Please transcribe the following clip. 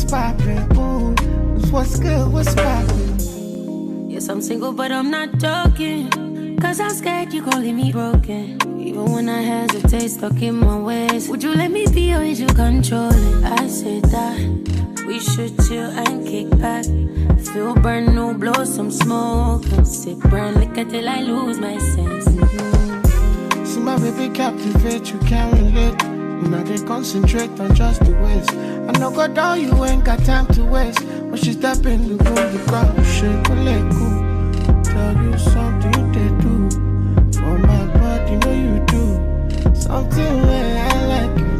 what's poppin'? Ooh, what's good, what's poppin'? Yes, I'm single, but I'm not joking. Cause I'm scared you gon' leave me broken. Even when I hesitate, stuck in my ways. Would you let me be or is you controlling? I said that we should chill and kick back. Feel brand new, blow some smoke and sip brand liquor till I lose my sense. See my baby captivate, you can't relate. You know they concentrate on just the ways. I know God down, you ain't got time to waste. When she step in the room, the crowd shake a leg cool. Tell you something they do. For my body, know you do. Something where I like you.